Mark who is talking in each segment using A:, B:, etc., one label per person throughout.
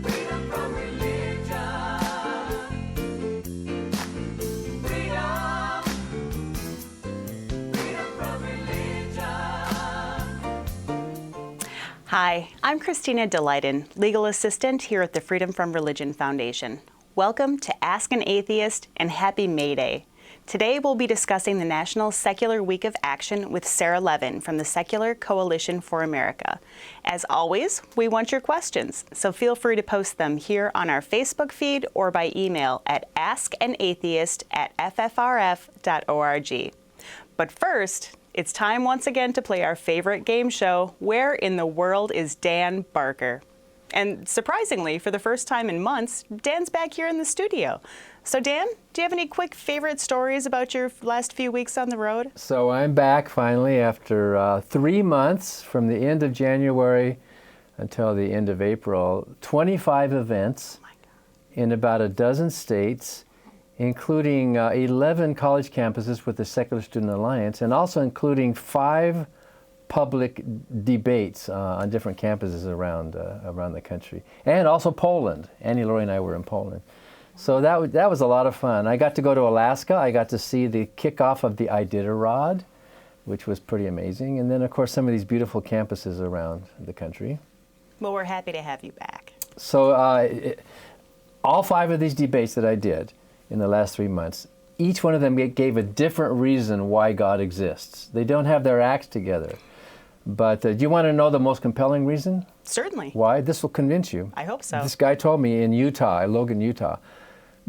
A: Freedom from religion. Freedom. Freedom from religion.
B: Hi, I'm Kristina Daleiden, legal assistant here at the Freedom from Religion Foundation. Welcome to Ask an Atheist and Happy May Day. Today we'll be discussing the National Secular Week of Action with Sarah Levin from the Secular Coalition for America. As always, we want your questions, so feel free to post them here on our Facebook feed or by email at askanatheist@ffrf.org. But first, it's time once again to play our favorite game show, Where in the World is Dan Barker? And surprisingly, for the first time in months, Dan's back here in the studio. So Dan, do you have any quick favorite stories about your last few weeks on the road?
C: So I'm back finally after 3 months from the end of January until the end of April. 25 events in about a dozen states, including 11 college campuses with the Secular Student Alliance, and also including 5 public debates on different campuses around the country, and also Poland. Annie, Lori, and I were in Poland. So that was a lot of fun. I got to go to Alaska. I got to see the kickoff of the Iditarod, which was pretty amazing. And then, of course, some of these beautiful campuses around the country.
B: Well, we're happy to have you back.
C: So all 5 of these debates that I did in the last 3 months, each one of them gave a different reason why God exists. They don't have their acts together. But do you want to know the most compelling reason?
B: Certainly.
C: Why? This will convince you.
B: I hope so.
C: This guy told me in Logan, Utah,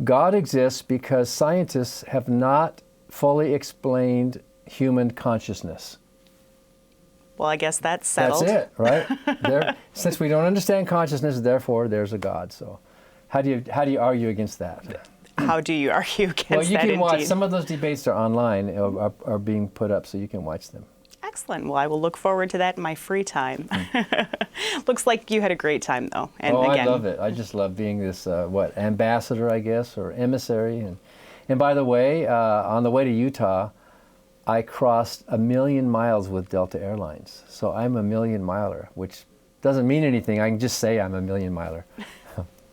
C: God exists because scientists have not fully explained human consciousness.
B: Well, I guess that's settled.
C: That's it, right? Since we don't understand consciousness, therefore there's a God. So how do you argue against that?
B: How do you argue against that?
C: Well, you can watch.
B: Indeed?
C: Some of those debates are online, are being put up, so you can watch them.
B: Excellent. Well, I will look forward to that in my free time. Looks like you had a great time, though. And again,
C: I love it. I just love being this, ambassador, I guess, or emissary. And by the way, on the way to Utah, I crossed 1 million miles with Delta Airlines. So I'm a million miler, which doesn't mean anything. I can just say I'm a million miler.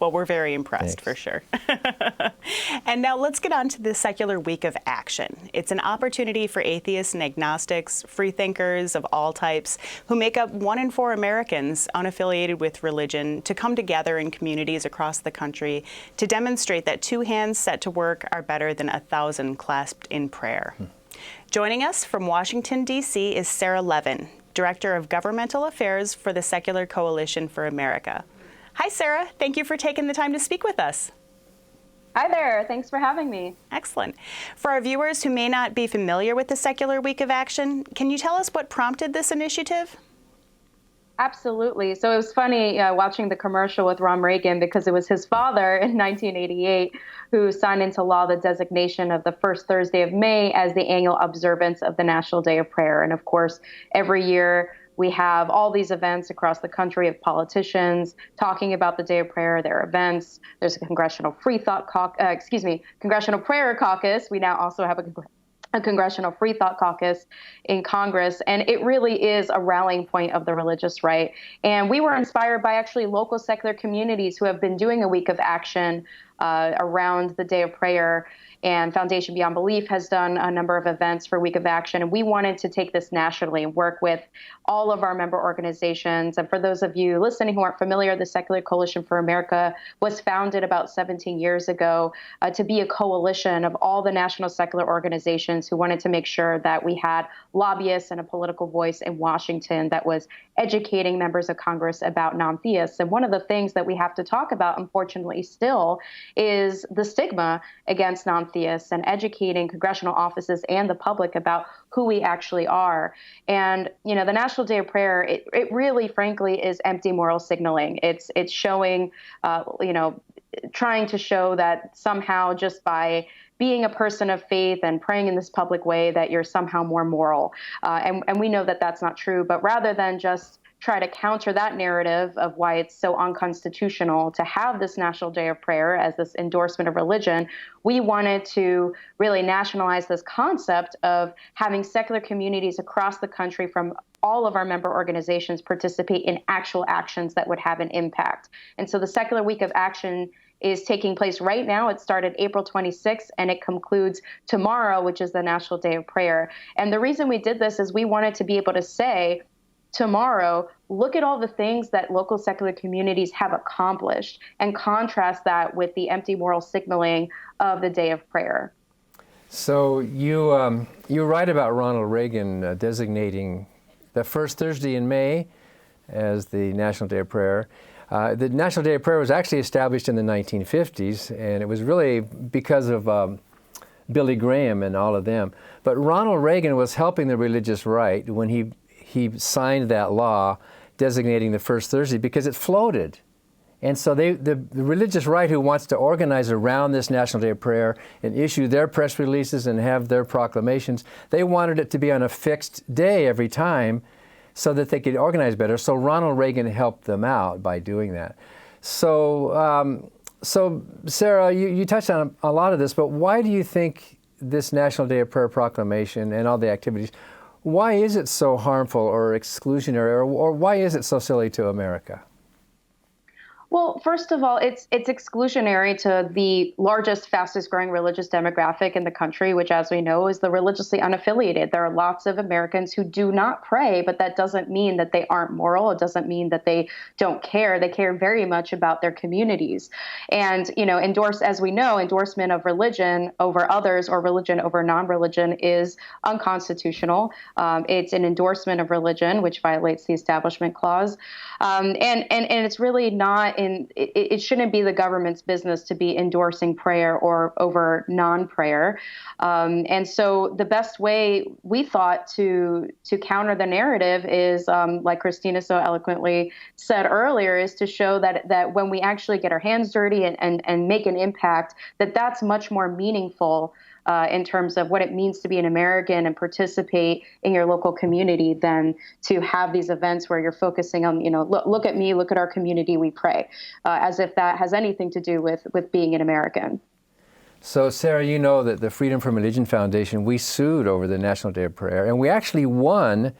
B: Well, we're very impressed.
C: Thanks.
B: For sure. And now let's get on to the Secular Week of Action. It's an opportunity for atheists and agnostics, freethinkers of all types, who make up 1 in 4 Americans unaffiliated with religion, to come together in communities across the country to demonstrate that 2 hands set to work are better than 1,000 clasped in prayer. Joining us from Washington, D.C. is Sarah Levin, Director of Governmental Affairs for the Secular Coalition for America. Hi, Sarah. Thank you for taking the time to speak with us.
D: Hi there. Thanks for having me.
B: Excellent. For our viewers who may not be familiar with the Secular Week of Action, can you tell us what prompted this initiative?
D: Absolutely. So it was funny watching the commercial with Ron Reagan, because it was his father in 1988 who signed into law the designation of the first Thursday of May as the annual observance of the National Day of Prayer. And of course, every year we have all these events across the country of politicians talking about the Day of Prayer, their events. There's a Congressional Congressional Prayer Caucus. We now also have a Congressional Free Thought Caucus in Congress. And it really is a rallying point of the religious right. And we were inspired by actually local secular communities who have been doing a week of action around the Day of Prayer. And Foundation Beyond Belief has done a number of events for Week of Action. And we wanted to take this nationally and work with all of our member organizations. And for those of you listening who aren't familiar, the Secular Coalition for America was founded about 17 years ago to be a coalition of all the national secular organizations who wanted to make sure that we had lobbyists and a political voice in Washington that was educating members of Congress about non-theists. And one of the things that we have to talk about, unfortunately, still is the stigma against non-theists and educating congressional offices and the public about who we actually are. And, you know, the National Day of Prayer, it really, frankly, is empty moral signaling. It's showing, trying to show that somehow just by being a person of faith and praying in this public way that you're somehow more moral. And we know that that's not true. But rather than just try to counter that narrative of why it's so unconstitutional to have this National Day of Prayer as this endorsement of religion, we wanted to really nationalize this concept of having secular communities across the country from all of our member organizations participate in actual actions that would have an impact. And so the Secular Week of Action is taking place right now. It started April 26th, and it concludes tomorrow, which is the National Day of Prayer. And the reason we did this is we wanted to be able to say, tomorrow, look at all the things that local secular communities have accomplished, and contrast that with the empty moral signaling of the Day of Prayer.
C: So you write about Ronald Reagan designating the first Thursday in May as the National Day of Prayer. The National Day of Prayer was actually established in the 1950s, and it was really because of Billy Graham and all of them. But Ronald Reagan was helping the religious right when he signed that law designating the first Thursday, because it floated. And so the religious right who wants to organize around this National Day of Prayer and issue their press releases and have their proclamations, they wanted it to be on a fixed day every time so that they could organize better. So Ronald Reagan helped them out by doing that. So, Sarah, you touched on a lot of this, but why do you think this National Day of Prayer proclamation and all the activities, why is it so harmful or exclusionary, or why is it so silly to America?
D: Well, first of all, it's exclusionary to the largest, fastest growing religious demographic in the country, which, as we know, is the religiously unaffiliated. There are lots of Americans who do not pray, but that doesn't mean that they aren't moral. It doesn't mean that they don't care. They care very much about their communities. And, as we know, endorsement of religion over others or religion over non-religion is unconstitutional. It's an endorsement of religion, which violates the Establishment Clause. And it's really not it shouldn't be the government's business to be endorsing prayer or over non-prayer. And so the best way we thought to counter the narrative is, like Kristina so eloquently said earlier, is to show that when we actually get our hands dirty and make an impact, that's much more meaningful in terms of what it means to be an American and participate in your local community than to have these events where you're focusing on, look at me, look at our community, we pray, as if that has anything to do with being an American.
C: So, Sarah, you know that the Freedom from Religion Foundation, we sued over the National Day of Prayer, and we actually won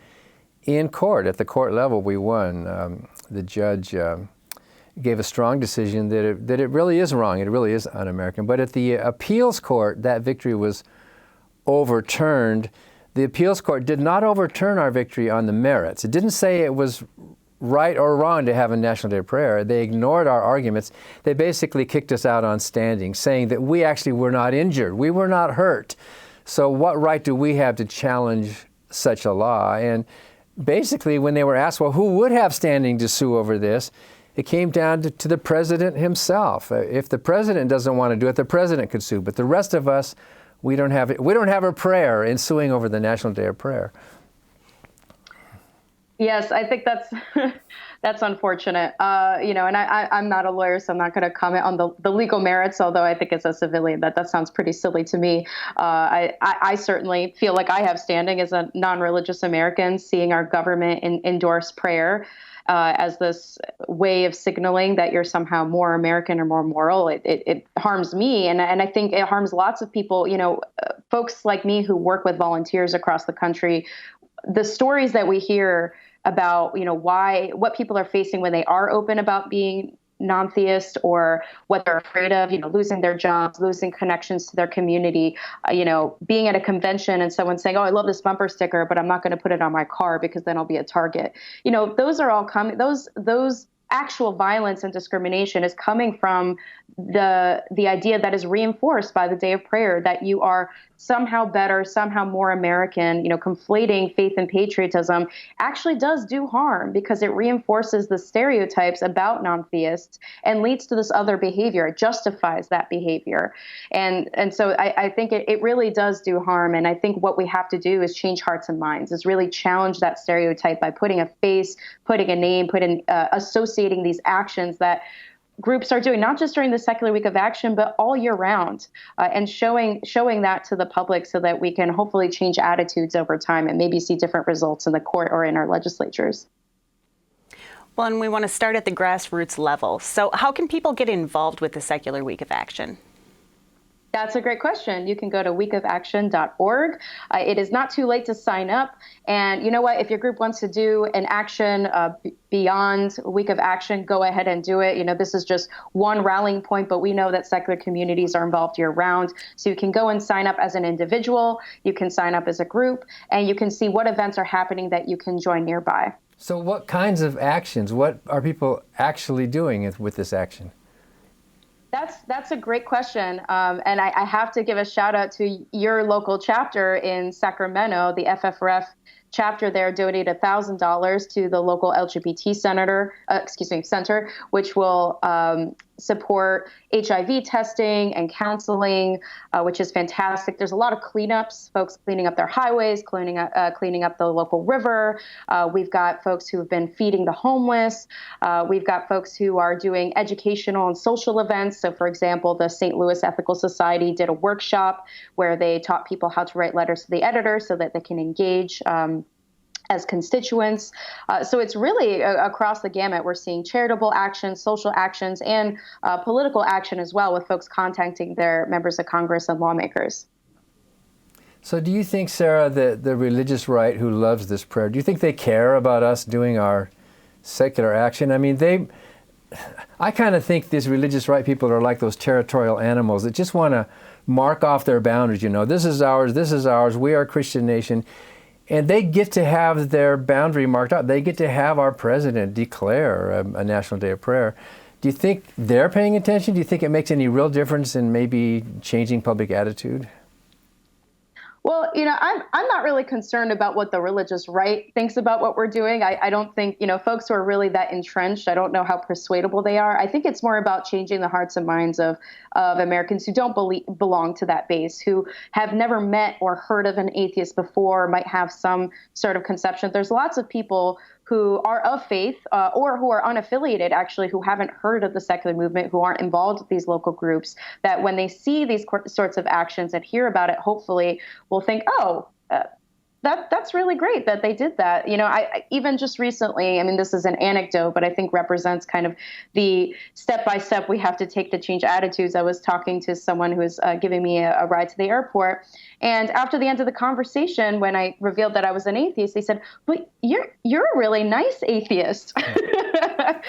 C: in court. At the court level, we won. The judge gave a strong decision that it really is wrong. It really is un-American. But at the appeals court, that victory was overturned. The appeals court did not overturn our victory on the merits. It didn't say it was right or wrong to have a National Day of Prayer. They ignored our arguments. They basically kicked us out on standing, saying that we actually were not injured. We were not hurt. So what right do we have to challenge such a law? And basically, when they were asked, well, who would have standing to sue over this? It came down to the president himself. If the president doesn't want to do it, the president could sue. But the rest of us, we don't have a prayer in suing over the National Day of Prayer.
D: Yes, I think that's unfortunate. And I'm not a lawyer, so I'm not going to comment on the legal merits, although I think as a civilian that sounds pretty silly to me. I certainly feel like I have standing as a non-religious American, seeing our government endorse prayer as this way of signaling that you're somehow more American or more moral. It harms me, and I think it harms lots of people. Folks like me who work with volunteers across the country. The stories that we hear about, what people are facing when they are open about being non-theist, or what they're afraid of, losing their jobs, losing connections to their community, being at a convention and someone saying, oh, I love this bumper sticker, but I'm not going to put it on my car because then I'll be a target. Those are all coming, those actual violence and discrimination is coming from the idea that is reinforced by the Day of Prayer, that you are somehow better, somehow more American. Conflating faith and patriotism actually does do harm, because it reinforces the stereotypes about non-theists and leads to this other behavior. It justifies that behavior. And so I think it really does do harm. And I think what we have to do is change hearts and minds, is really challenge that stereotype by putting a face, putting a name, associating these actions that groups are doing, not just during the Secular Week of Action, but all year round, and showing that to the public so that we can hopefully change attitudes over time and maybe see different results in the court or in our legislatures.
B: Well, and we want to start at the grassroots level. So how can people get involved with the Secular Week of Action?
D: That's a great question. You can go to weekofaction.org. It is not too late to sign up. And you know what? If your group wants to do an action beyond Week of Action, go ahead and do it. This is just one rallying point, but we know that secular communities are involved year round. So you can go and sign up as an individual. You can sign up as a group, and you can see what events are happening that you can join nearby.
C: So what kinds of actions, what are people actually doing with this action?
D: That's a great question. And I have to give a shout out to your local chapter in Sacramento. The FFRF chapter there donated $1,000 to the local LGBT center, which will support HIV testing and counseling, which is fantastic. There's a lot of cleanups, folks cleaning up their highways, cleaning up the local river. We've got folks who have been feeding the homeless. We've got folks who are doing educational and social events. So, for example, the St. Louis Ethical Society did a workshop where they taught people how to write letters to the editor so that they can engage as constituents. So it's really across the gamut. We're seeing charitable actions, social actions, and political action as well, with folks contacting their members of Congress and lawmakers.
C: So do you think, Sarah, that the religious right who loves this prayer, do you think they care about us doing our secular action? I mean, I kind of think these religious right people are like those territorial animals that just want to mark off their boundaries. This is ours, we are a Christian nation. And they get to have their boundary marked out. They get to have our president declare a National Day of Prayer. Do you think they're paying attention? Do you think it makes any real difference in maybe changing public attitude?
D: Well, I'm not really concerned about what the religious right thinks about what we're doing. I don't think, folks who are really that entrenched, I don't know how persuadable they are. I think it's more about changing the hearts and minds of Americans who don't belong to that base, who have never met or heard of an atheist before, might have some sort of conception. There's lots of people who are of faith or who are unaffiliated, actually, who haven't heard of the secular movement, who aren't involved with these local groups, that when they see these sorts of actions and hear about it, hopefully will think, that's really great that they did that. I even just recently, this is an anecdote, but I think represents kind of the step-by-step we have to take to change attitudes. I was talking to someone who was giving me a ride to the airport. And after the end of the conversation, when I revealed that I was an atheist, they said, "But you're a really nice atheist." And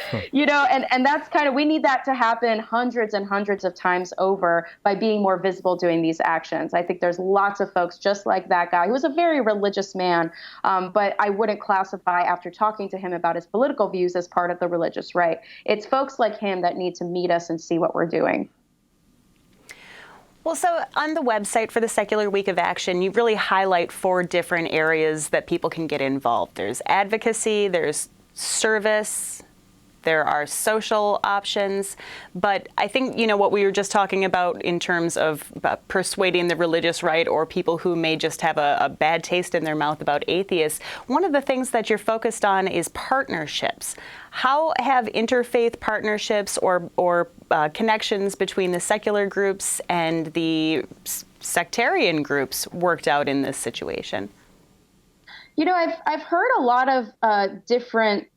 D: that's kind of, we need that to happen hundreds and hundreds of times over by being more visible doing these actions. I think there's lots of folks just like that guy who was a very religious man, but I wouldn't classify, after talking to him about his political views, as part of the religious right. It's folks like him that need to meet us and see what we're doing.
B: Well, so on the website for the Secular Week of Action, you really highlight 4 different areas that people can get involved. There's advocacy, there's service, there are social options, but I think, what we were just talking about in terms of persuading the religious right or people who may just have a bad taste in their mouth about atheists, one of the things that you're focused on is partnerships. How have interfaith partnerships or connections between the secular groups and the sectarian groups worked out in this situation?
D: I've heard a lot of different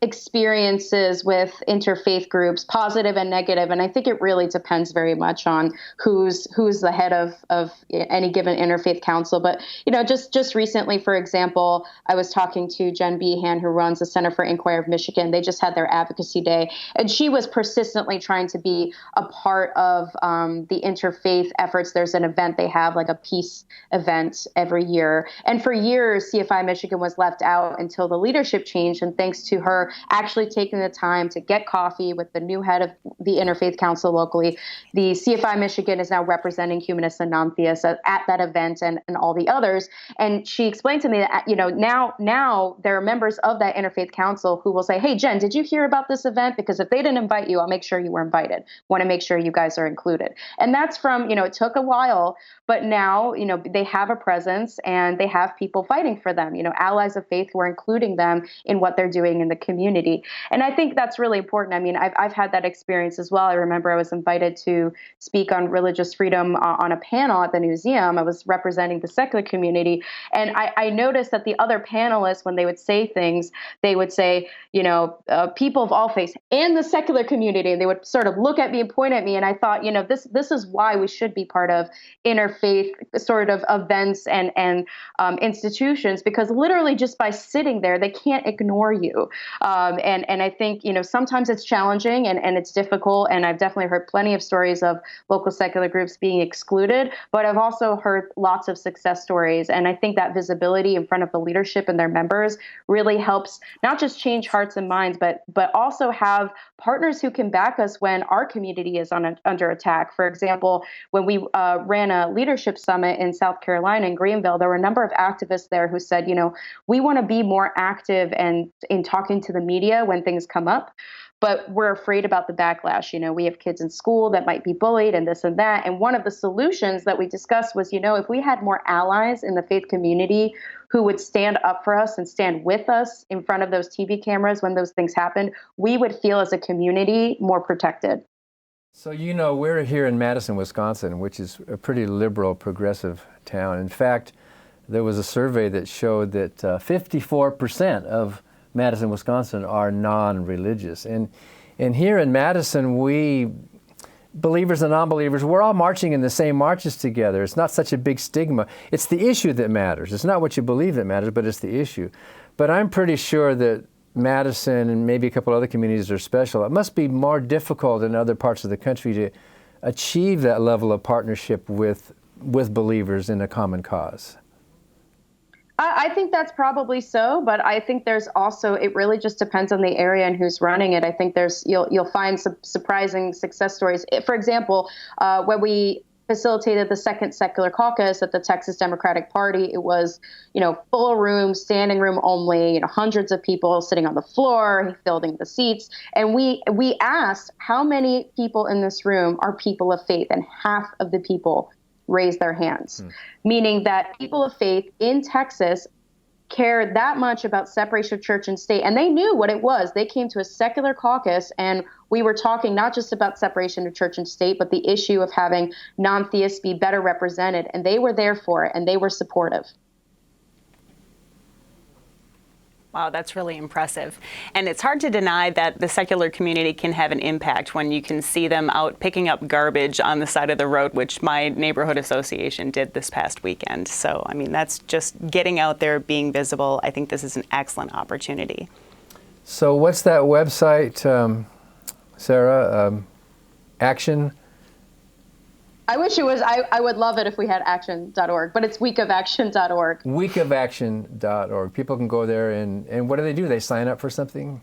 D: experiences with interfaith groups, positive and negative, and I think it really depends very much on who's the head of any given interfaith council. But just recently, for example, I was talking to Jen Behan, who runs the Center for Inquiry of Michigan. They just had their advocacy day, and she was persistently trying to be a part of the interfaith efforts. There's an event they have, like a peace event every year, and for years CFI Michigan was left out until the leadership changed, and thanks to her actually taking the time to get coffee with the new head of the Interfaith Council locally, the CFI Michigan is now representing humanists and non-theists at that event and all the others. And she explained to me that, now there are members of that Interfaith Council who will say, "Hey, Jen, did you hear about this event? Because if they didn't invite you, I'll make sure you were invited. Want to make sure you guys are included." And that's from, it took a while, but now, they have a presence and they have people fighting for them, allies of faith who are including them in what they're doing in the community. community. And I think that's really important. I mean, I've had that experience as well. I remember I was invited to speak on religious freedom on a panel at the museum. I was representing the secular community. And I noticed that the other panelists, when they would say things, they would say, people of all faiths and the secular community. And they would sort of look at me and point at me. And I thought, this is why we should be part of interfaith sort of events and institutions, because literally just by sitting there, they can't ignore you. And I think, sometimes it's challenging and it's difficult. And I've definitely heard plenty of stories of local secular groups being excluded, but I've also heard lots of success stories. And I think that visibility in front of the leadership and their members really helps not just change hearts and minds, but also have partners who can back us when our community is under attack. For example, when we ran a leadership summit in South Carolina in Greenville, there were a number of activists there who said, we want to be more active and in talking to the media when things come up, but we're afraid about the backlash. We have kids in school that might be bullied and this and that. And one of the solutions that we discussed was, if we had more allies in the faith community who would stand up for us and stand with us in front of those TV cameras when those things happen, we would feel as a community more protected.
C: So, we're here in Madison, Wisconsin, which is a pretty liberal, progressive town. In fact, there was a survey that showed that 54% of Madison, Wisconsin are non-religious. And here in Madison, we, believers and non-believers, we're all marching in the same marches together. It's not such a big stigma. It's the issue that matters. It's not what you believe that matters, but it's the issue. But I'm pretty sure that Madison and maybe a couple other communities are special. It must be more difficult in other parts of the country to achieve that level of partnership with believers in a common cause.
D: I think that's probably so, but I think there's also, it really just depends on the area and who's running it. I think you'll find some surprising success stories. For example, when we facilitated the second secular caucus at the Texas Democratic Party, it was, full room, standing room only, hundreds of people sitting on the floor, filling the seats. And we asked how many people in this room are people of faith, and half of the people raise their hands, meaning that people of faith in Texas cared that much about separation of church and state, and they knew what it was. They came to a secular caucus, and we were talking not just about separation of church and state, but the issue of having non-theists be better represented, and they were there for it, and they were supportive.
B: Wow, that's really impressive. And it's hard to deny that the secular community can have an impact when you can see them out picking up garbage on the side of the road, which my neighborhood association did this past weekend. So, that's just getting out there, being visible. I think this is an excellent opportunity.
C: So what's that website, Sarah? Action?
D: I wish it was, I would love it if we had action.org, but it's weekofaction.org.
C: Weekofaction.org. People can go there and what do? They sign up for something?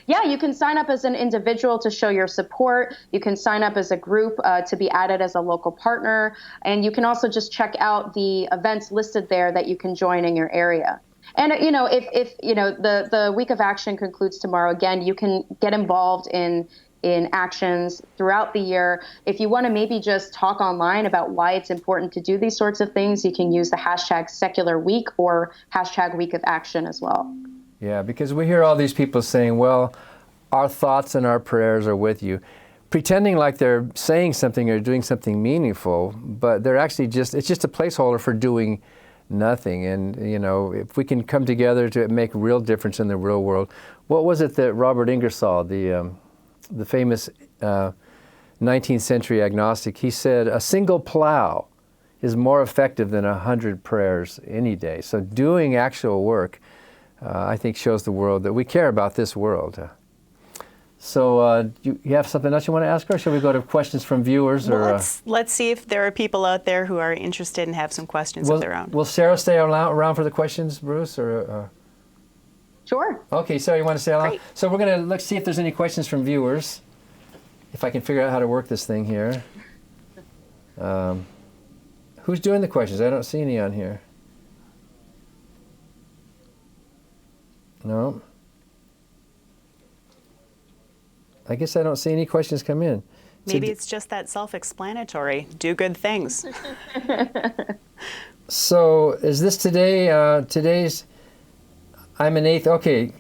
D: Yeah, you can sign up as an individual to show your support. You can sign up as a group to be added as a local partner. And you can also just check out the events listed there that you can join in your area. And, if the Week of Action concludes tomorrow, again, you can get involved in actions throughout the year. If you want to maybe just talk online about why it's important to do these sorts of things, you can use the hashtag Secular Week or hashtag Week of Action as well.
C: Yeah, because we hear all these people saying, well, our thoughts and our prayers are with you, pretending like they're saying something or doing something meaningful, but they're actually it's just a placeholder for doing nothing. And, if we can come together to make a real difference in the real world. What was it that Robert Ingersoll, the famous 19th century agnostic, he said, a single plow is more effective than 100 prayers any day. So doing actual work, I think, shows the world that we care about this world. So you have something else you want to ask her? Or shall we go to questions from viewers?
B: Well, let's see if there are people out there who are interested and have some questions of their own. Will
C: Sarah stay around for the questions, Bruce? Or
D: Sure.
C: Okay, Sarah, you want to stay along?
B: Great.
C: So we're going to see if there's any questions from viewers. If I can figure out how to work this thing here. Who's doing the questions? I don't see any on here. No. I guess I don't see any questions come in.
B: Maybe it's just that self-explanatory. Do good things.
C: So is this today? Today's I'm an atheist. Okay.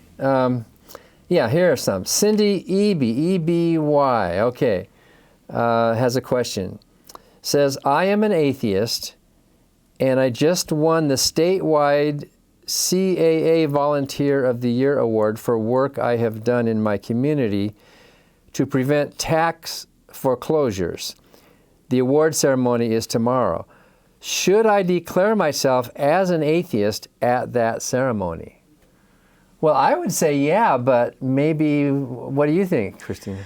C: Yeah, here are some. Cindy Eby, okay, has a question. Says, I am an atheist, and I just won the statewide CAA Volunteer of the Year Award for work I have done in my community to prevent tax foreclosures. The award ceremony is tomorrow. Should I declare myself as an atheist at that ceremony? Well, I would say yeah, but maybe, what do you think, Kristina?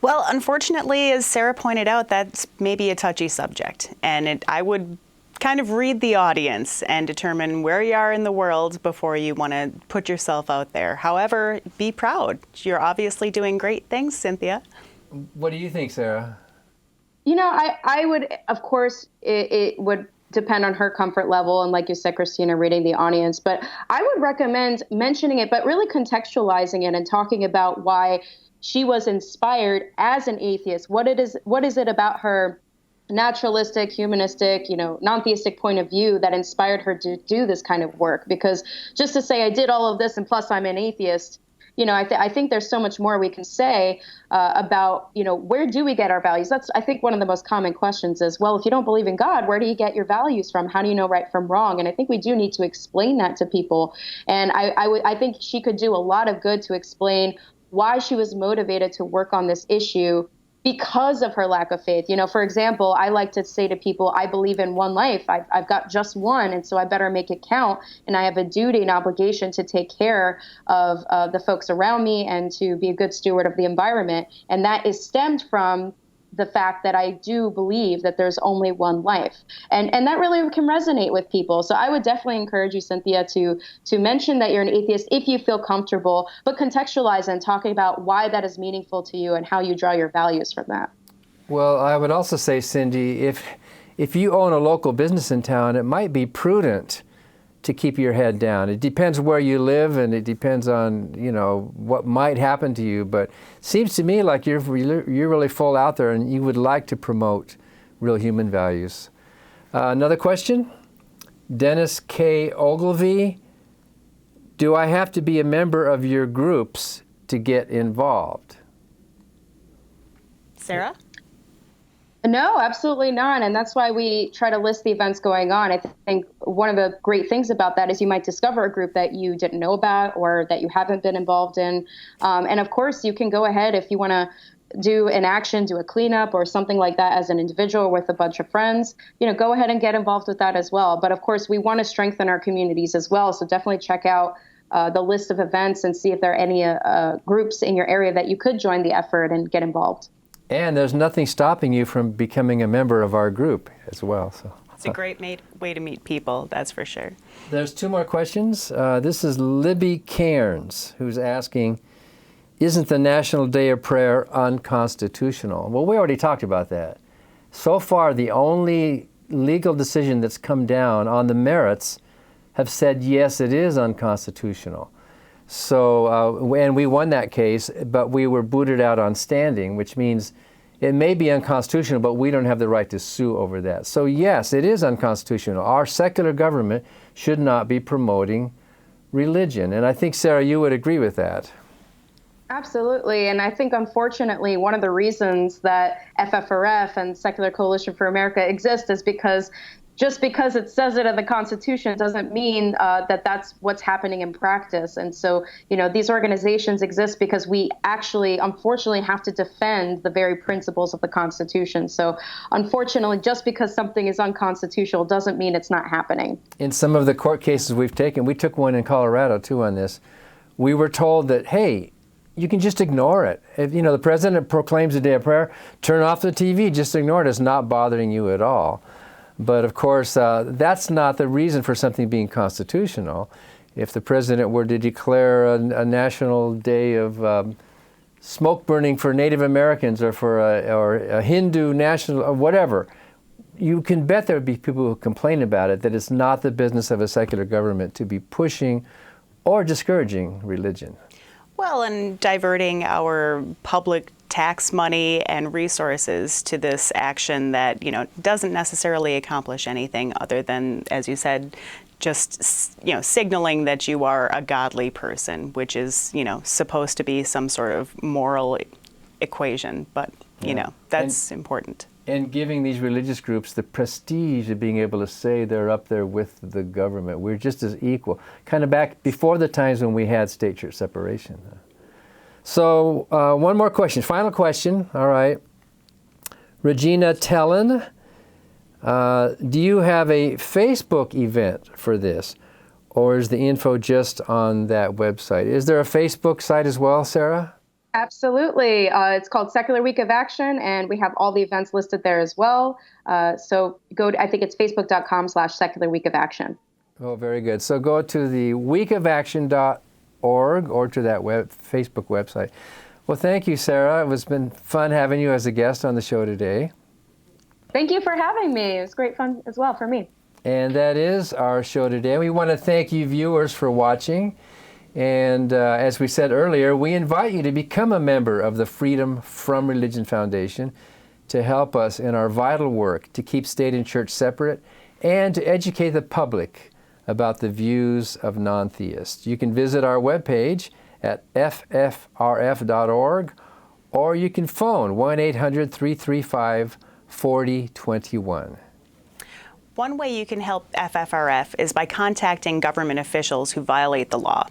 B: Well, unfortunately, as Sarah pointed out, that's maybe a touchy subject. And I would kind of read the audience and determine where you are in the world before you want to put yourself out there. However, be proud. You're obviously doing great things, Cynthia.
C: What do you think, Sarah?
D: You know, I would, of course, it would depend on her comfort level. And like you said, Kristina, reading the audience. But I would recommend mentioning it, but really contextualizing it and talking about why she was inspired as an atheist. What is it about her naturalistic, humanistic, non-theistic point of view that inspired her to do this kind of work? Because just to say I did all of this and plus I'm an atheist, I think there's so much more we can say about, where do we get our values? That's, I think, one of the most common questions is, well, if you don't believe in God, where do you get your values from? How do you know right from wrong? And I think we do need to explain that to people. And I think she could do a lot of good to explain why she was motivated to work on this issue because of her lack of faith. For example, I like to say to people, I believe in one life. I've got just one, and so I better make it count. And I have a duty and obligation to take care of the folks around me and to be a good steward of the environment. And that is stemmed from the fact that I do believe that there's only one life. And that really can resonate with people. So I would definitely encourage you, Cynthia, to mention that you're an atheist if you feel comfortable, but contextualize and talking about why that is meaningful to you and how you draw your values from that.
C: Well, I would also say, Cindy, if you own a local business in town, it might be prudent to keep your head down. It depends where you live, and it depends on, what might happen to you. But it seems to me like you're really full out there, and you would like to promote real human values. Another question, Dennis K. Ogilvy. Do I have to be a member of your groups to get involved?
B: Sarah?
D: No, absolutely not. And that's why we try to list the events going on. I think one of the great things about that is you might discover a group that you didn't know about or that you haven't been involved in. And of course, you can go ahead if you want to do an action, do a cleanup or something like that as an individual with a bunch of friends, go ahead and get involved with that as well. But of course, we want to strengthen our communities as well. So definitely check out the list of events and see if there are any groups in your area that you could join the effort and get involved.
C: And there's nothing stopping you from becoming a member of our group as well. So
B: It's a great way to meet people, that's for sure.
C: There's two more questions. This is Libby Cairns, who's asking, isn't the National Day of Prayer unconstitutional? Well, we already talked about that. So far, the only legal decision that's come down on the merits have said, yes, it is unconstitutional. So, and we won that case, but we were booted out on standing, which means it may be unconstitutional, but we don't have the right to sue over that. So yes, it is unconstitutional. Our secular government should not be promoting religion. And I think, Sarah, you would agree with that.
D: Absolutely. And I think, unfortunately, one of the reasons that FFRF and Secular Coalition for America exist is because just because it says it in the Constitution doesn't mean that that's what's happening in practice. And so, these organizations exist because we actually, unfortunately, have to defend the very principles of the Constitution. So, unfortunately, just because something is unconstitutional doesn't mean it's not happening. In
C: some of the court cases we've taken, we took one in Colorado, too, on this. We were told that, hey, you can just ignore it. If, the president proclaims a day of prayer, turn off the TV, just ignore it. It's not bothering you at all. But of course, that's not the reason for something being constitutional. If the president were to declare a national day of smoke burning for Native Americans or for a Hindu national or whatever, you can bet there would be people who complain about it, that it's not the business of a secular government to be pushing or discouraging religion.
B: Well, and diverting our public tax money and resources to this action that, doesn't necessarily accomplish anything other than, as you said, just signaling that you are a godly person, which is supposed to be some sort of moral equation, but that's important.
C: And giving these religious groups the prestige of being able to say they're up there with the government. We're just as equal. Kind of back before the times when we had state-church separation. So one more question, final question. All right. Regina Tellen, do you have a Facebook event for this? Or is the info just on that website? Is there a Facebook site as well, Sarah?
D: Absolutely. It's called Secular Week of Action, and we have all the events listed there as well. So I think it's facebook.com/Secular Week of Action.
C: Oh, very good. So go to the weekofaction.org or to that Facebook website. Well, thank you, Sarah. It's been fun having you as a guest on the show today.
D: Thank you for having me. It was great fun as well for me.
C: And that is our show today. We want to thank you, viewers, for watching. And as we said earlier, we invite you to become a member of the Freedom from Religion Foundation to help us in our vital work to keep state and church separate and to educate the public about the views of non-theists. You can visit our webpage at ffrf.org, or you can phone 1-800-335-4021.
B: One way you can help FFRF is by contacting government officials who violate the law.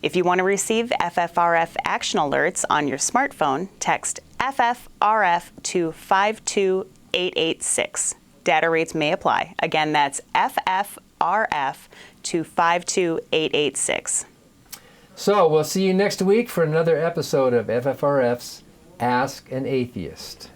B: If you want to receive FFRF action alerts on your smartphone, text FFRF to 52886. Data rates may apply. Again, that's FFRF to 52886.
C: So we'll see you next week for another episode of FFRF's Ask an Atheist.